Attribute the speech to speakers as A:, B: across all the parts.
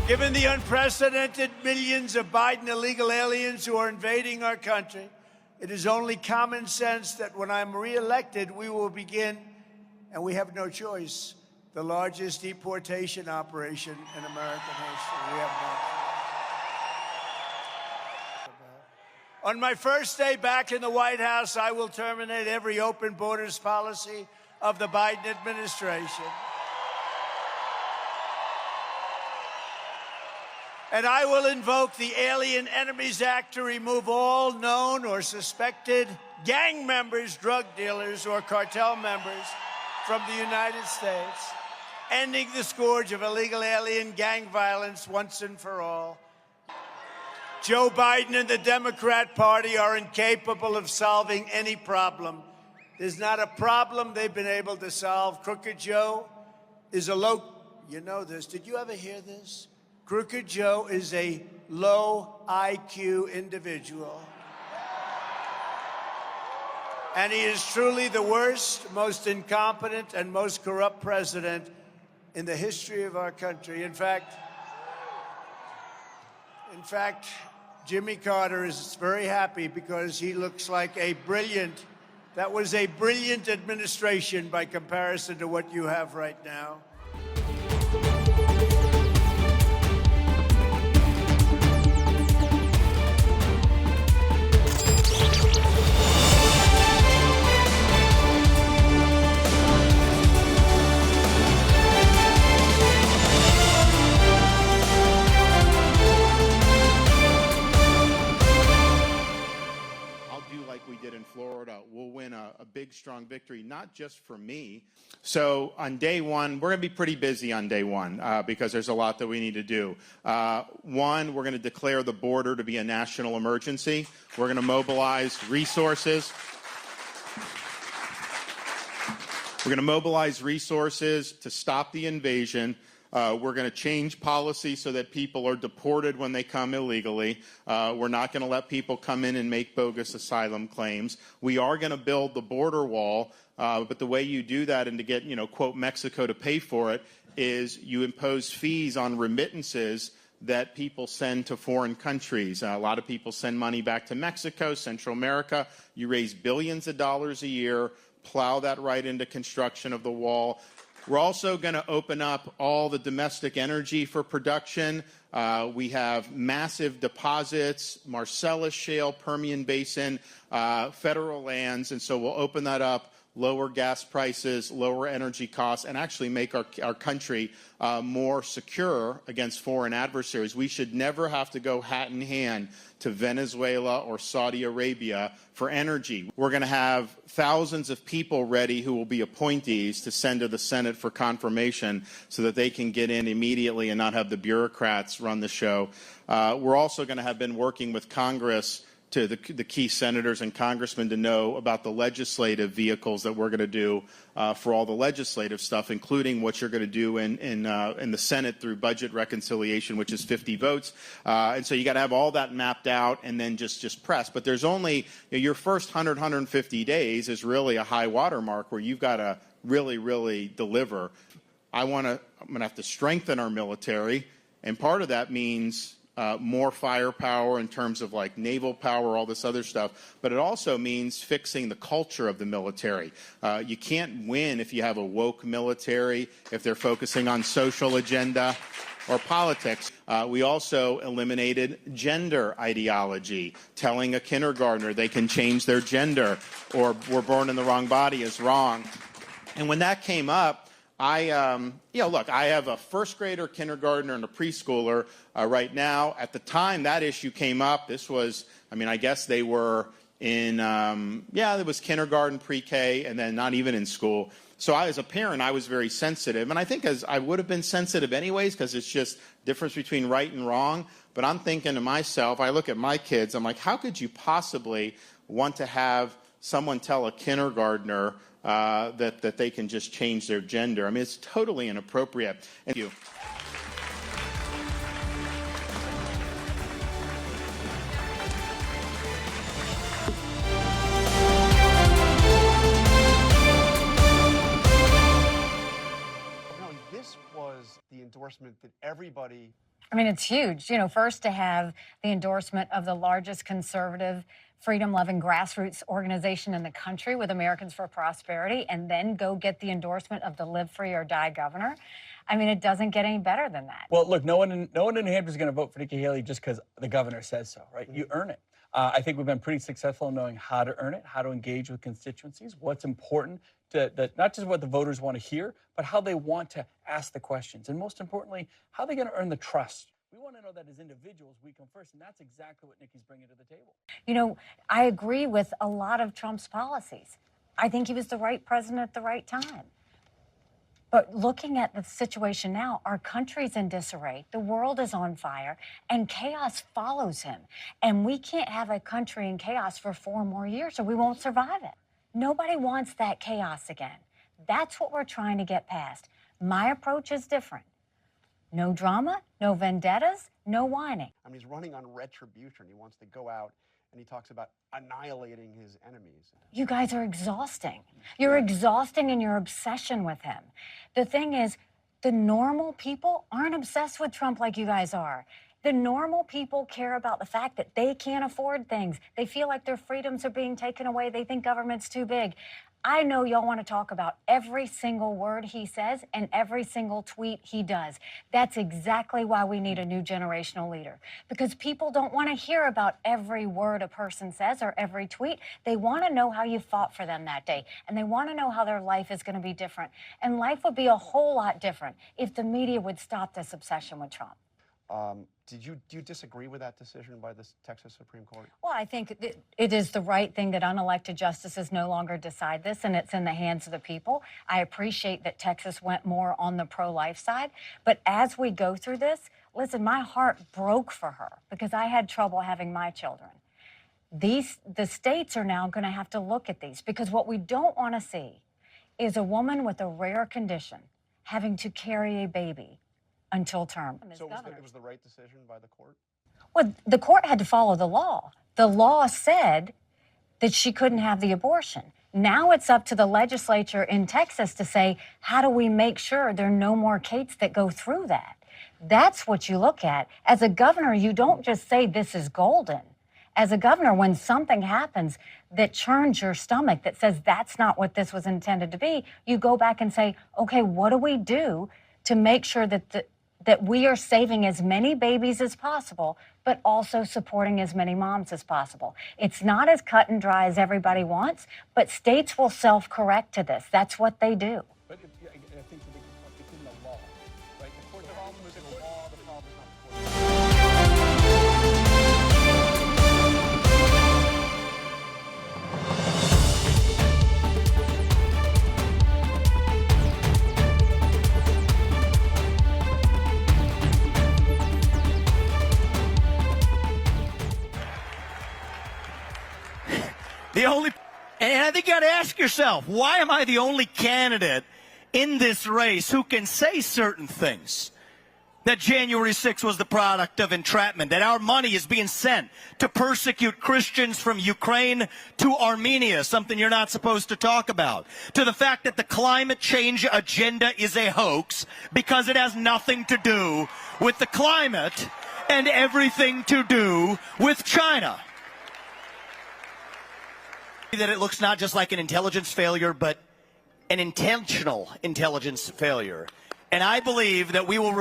A: Given the unprecedented millions of Biden illegal aliens who are invading our country, it is only common sense that when I'm reelected, we will begin, and we have no choice, the largest deportation operation in American history. We have no choice. On my first day back in the White House, I will terminate every open borders policy of the Biden administration. And I will invoke the Alien Enemies Act to remove all known or suspected gang members, drug dealers, or cartel members from the United States, ending the scourge of illegal alien gang violence once and for all. Joe Biden and the Democrat Party are incapable of solving any problem. There's not a problem they've been able to solve. Crooked Joe is a low, you know this, did you ever hear this? Crooked Joe is a low IQ individual. And he is truly the worst, most incompetent, and most corrupt president in the history of our country. In fact, Jimmy Carter is very happy because he looks like that was a brilliant administration by comparison to what you have right now.
B: We did in Florida, we'll win a big, strong victory, not just for me. So on day one, we're going to be pretty busy on day one because there's a lot that we need to do. One, we're going to declare the border to be a national emergency. We're going to mobilize resources. We're going to mobilize resources to stop the invasion. We're going to change policy so that people are deported when they come illegally. We're not going to let people come in and make bogus asylum claims. We are going to build the border wall, but the way you do that and to get, quote, Mexico to pay for it is you impose fees on remittances that people send to foreign countries. A lot of people send money back to Mexico, Central America. You raise billions of dollars a year, plow that right into construction of the wall. We're also going to open up all the domestic energy for production. We have massive deposits, Marcellus Shale, Permian Basin, federal lands, and so we'll open that up, lower gas prices, lower energy costs, and actually make our country more secure against foreign adversaries. We should never have to go hat in hand to Venezuela or Saudi Arabia for energy. We're going to have thousands of people ready who will be appointees to send to the Senate for confirmation so that they can get in immediately and not have the bureaucrats run the show. We're also going to have been working with Congress to the key senators and congressmen to know about the legislative vehicles that we're going to do for all the legislative stuff, including what you're going to do in the Senate through budget reconciliation, which is 50 votes. And so you got to have all that mapped out and then just press. But there's only your first 100, 150 days is really a high water mark where you've got to really, really deliver. I'm going to have to strengthen our military, and part of that means more firepower in terms of like naval power, all this other stuff. But it also means fixing the culture of the military. You can't win if you have a woke military, if they're focusing on social agenda or politics. We also eliminated gender ideology. Telling a kindergartner they can change their gender or were born in the wrong body is wrong. And when that came up, I have a first grader, kindergartner, and a preschooler right now. At the time that issue came up, this was, I guess they were in, it was kindergarten, pre-K, and then not even in school. So as a parent, I was very sensitive. And I think as I would have been sensitive anyways, because it's just difference between right and wrong. But I'm thinking to myself, I look at my kids, I'm like, how could you possibly want to have someone tell a kindergartner that they can just change their gender? It's totally inappropriate. Thank you.
C: This was the endorsement that everybody I mean, it's huge. You know, first to have the endorsement of the largest conservative, freedom-loving grassroots organization in the country with Americans for Prosperity, and then go get the endorsement of the Live Free or Die governor. I mean, it doesn't get any better than that.
D: Well, look, no one in New Hampshire is going to vote for Nikki Haley just because the governor says so, right? You earn it. I think we've been pretty successful in knowing how to earn it, how to engage with constituencies, what's important, not just what the voters want to hear, but how they want to ask the questions. And most importantly, how they're going to earn the trust. We want to know that as individuals, we come first, and that's exactly what Nikki's bringing to the table.
C: You know, I agree with a lot of Trump's policies. I think he was the right president at the right time. But looking at the situation now, our country's in disarray, the world is on fire, and chaos follows him. And we can't have a country in chaos for 4 more years or we won't survive it. Nobody wants that chaos again. That's what we're trying to get past. My approach is different. No drama, no vendettas, no whining.
E: I mean, he's running on retribution. He wants to go out and he talks about annihilating his enemies.
C: You guys are exhausting. You're exhausting in your obsession with him. The thing is, the normal people aren't obsessed with Trump like you guys are. The normal people care about the fact that they can't afford things. They feel like their freedoms are being taken away. They think government's too big. I know y'all want to talk about every single word he says and every single tweet he does. That's exactly why we need a new generational leader, because people don't want to hear about every word a person says or every tweet. They want to know how you fought for them that day, and they want to know how their life is going to be different. And life would be a whole lot different if the media would stop this obsession with Trump.
E: Do you disagree with that decision by the Texas Supreme Court?
C: Well, I think it is the right thing that unelected justices no longer decide this, and it's in the hands of the people. I appreciate that Texas went more on the pro-life side. But as we go through this, listen, my heart broke for her because I had trouble having my children. The states are now going to have to look at these, because what we don't want to see is a woman with a rare condition having to carry a baby until term.
E: So it was the right decision by the court?
C: Well, the court had to follow the law. The law said that she couldn't have the abortion. Now it's up to the legislature in Texas to say, how do we make sure there are no more Kates that go through that? That's what you look at. As a governor, you don't just say this is golden. As a governor, when something happens that churns your stomach, that says that's not what this was intended to be, you go back and say, okay, what do we do to make sure that we are saving as many babies as possible, but also supporting as many moms as possible? It's not as cut and dry as everybody wants, but states will self-correct to this. That's what they do.
D: But I think it's in the law, right? The court, the problem is in the law, the problem is not the court.
F: And I think you got to ask yourself, why am I the only candidate in this race who can say certain things? That January 6th was the product of entrapment, that our money is being sent to persecute Christians from Ukraine to Armenia, something you're not supposed to talk about, to the fact that the climate change agenda is a hoax because it has nothing to do with the climate and everything to do with China. That it looks not just like an intelligence failure, but an intentional intelligence failure. And I believe that we will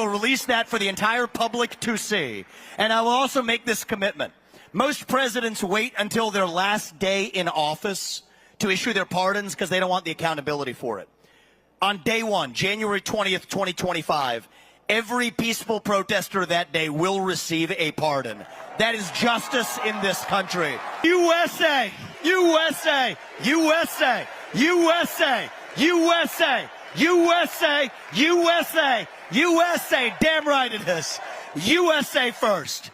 F: release that for the entire public to see. And I will also make this commitment. Most presidents wait until their last day in office to issue their pardons because they don't want the accountability for it. On day one, January 20th, 2025, every peaceful protester that day will receive a pardon. That is justice in this country. USA! USA! USA! USA! USA! USA! USA! USA! Damn right it is. USA first.